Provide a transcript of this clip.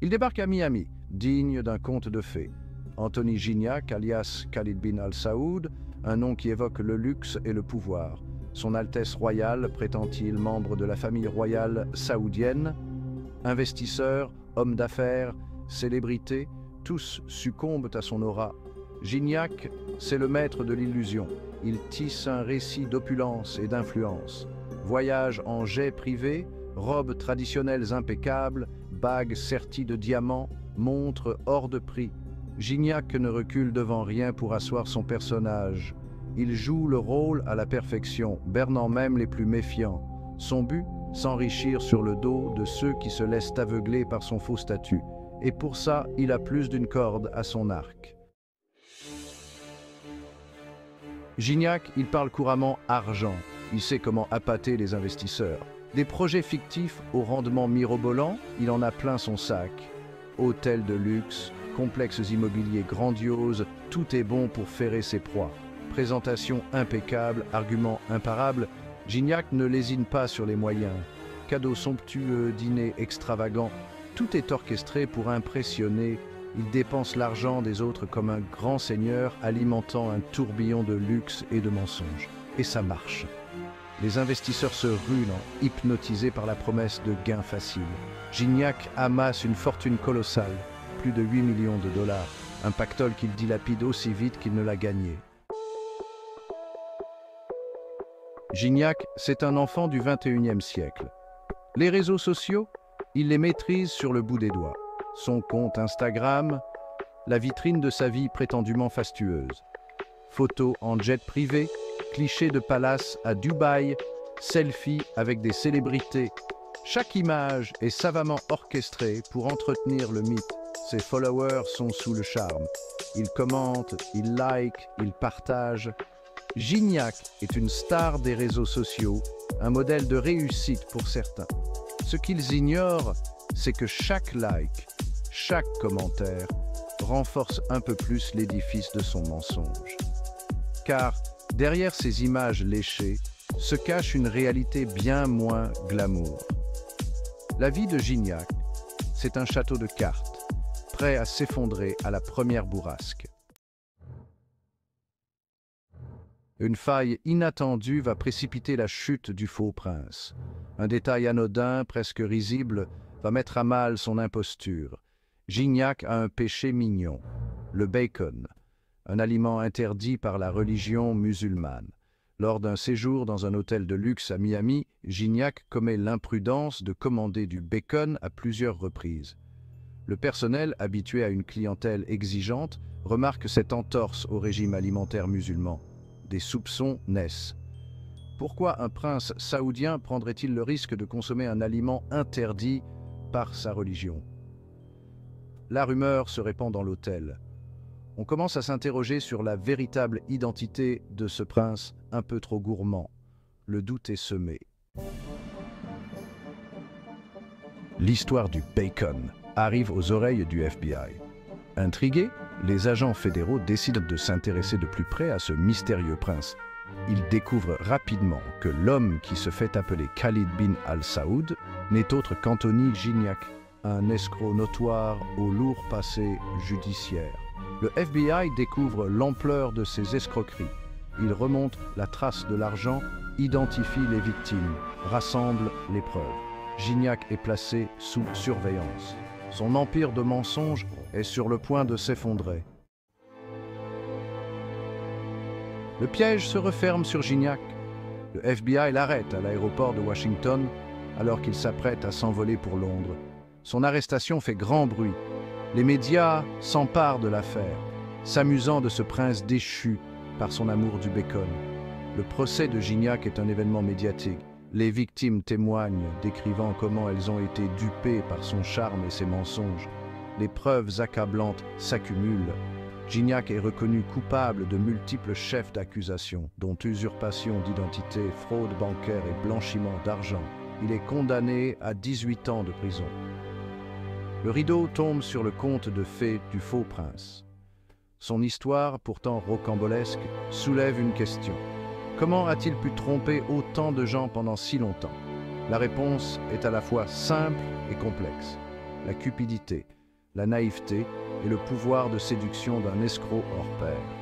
Il débarque à Miami, digne d'un conte de fées. Anthony Gignac, alias Khalid bin Al-Saoud, un nom qui évoque le luxe et le pouvoir. Son Altesse royale, prétend-il, membre de la famille royale saoudienne. Investisseurs, hommes d'affaires, célébrités, tous succombent à son aura. Gignac, c'est le maître de l'illusion. Il tisse un récit d'opulence et d'influence. Voyage en jet privé, robes traditionnelles impeccables, bagues serties de diamants, montres hors de prix. Gignac ne recule devant rien pour asseoir son personnage. Il joue le rôle à la perfection, bernant même les plus méfiants. Son but, s'enrichir sur le dos de ceux qui se laissent aveugler par son faux statut. Et pour ça, il a plus d'une corde à son arc. Gignac, il parle couramment argent. Il sait comment appâter les investisseurs. Des projets fictifs au rendement mirobolant, il en a plein son sac. Hôtels de luxe, complexes immobiliers grandioses, tout est bon pour ferrer ses proies. Présentation impeccable, arguments imparables, Gignac ne lésine pas sur les moyens. Cadeaux somptueux, dîners extravagants, tout est orchestré pour impressionner. Il dépense l'argent des autres comme un grand seigneur, alimentant un tourbillon de luxe et de mensonges. Et ça marche. Les investisseurs se ruent, hypnotisés par la promesse de gains faciles. Gignac amasse une fortune colossale, plus de 8 millions de dollars, un pactole qu'il dilapide aussi vite qu'il ne l'a gagné. Gignac, c'est un enfant du XXIe siècle. Les réseaux sociaux, il les maîtrise sur le bout des doigts. Son compte Instagram, la vitrine de sa vie prétendument fastueuse. Photos en jet privé, clichés de palace à Dubaï, selfies avec des célébrités. Chaque image est savamment orchestrée pour entretenir le mythe. Ses followers sont sous le charme. Ils commentent, ils likent, ils partagent. Gignac est une star des réseaux sociaux, un modèle de réussite pour certains. Ce qu'ils ignorent, c'est que chaque like, chaque commentaire renforce un peu plus l'édifice de son mensonge. Car derrière ces images léchées se cache une réalité bien moins glamour. La vie de Gignac, c'est un château de cartes, prêt à s'effondrer à la première bourrasque. Une faille inattendue va précipiter la chute du faux prince. Un détail anodin, presque risible, va mettre à mal son imposture. Gignac a un péché mignon, le bacon, un aliment interdit par la religion musulmane. Lors d'un séjour dans un hôtel de luxe à Miami, Gignac commet l'imprudence de commander du bacon à plusieurs reprises. Le personnel, habitué à une clientèle exigeante, remarque cette entorse au régime alimentaire musulman. Des soupçons naissent. Pourquoi un prince saoudien prendrait-il le risque de consommer un aliment interdit par sa religion? La rumeur se répand dans l'hôtel. On commence à s'interroger sur la véritable identité de ce prince un peu trop gourmand. Le doute est semé. L'histoire du bacon arrive aux oreilles du FBI. Intrigués, les agents fédéraux décident de s'intéresser de plus près à ce mystérieux prince. Ils découvrent rapidement que l'homme qui se fait appeler Khalid bin Al-Saoud n'est autre qu'Anthony Gignac, un escroc notoire au lourd passé judiciaire. Le FBI découvre l'ampleur de ces escroqueries. Il remonte la trace de l'argent, identifie les victimes, rassemble les preuves. Gignac est placé sous surveillance. Son empire de mensonges est sur le point de s'effondrer. Le piège se referme sur Gignac. Le FBI l'arrête à l'aéroport de Washington alors qu'il s'apprête à s'envoler pour Londres. Son arrestation fait grand bruit. Les médias s'emparent de l'affaire, s'amusant de ce prince déchu par son amour du bacon. Le procès de Gignac est un événement médiatique. Les victimes témoignent, décrivant comment elles ont été dupées par son charme et ses mensonges. Les preuves accablantes s'accumulent. Gignac est reconnu coupable de multiples chefs d'accusation, dont usurpation d'identité, fraude bancaire et blanchiment d'argent. Il est condamné à 18 ans de prison. Le rideau tombe sur le conte de fées du faux prince. Son histoire, pourtant rocambolesque, soulève une question. Comment a-t-il pu tromper autant de gens pendant si longtemps? La réponse est à la fois simple et complexe. la cupidité, la naïveté et le pouvoir de séduction d'un escroc hors pair.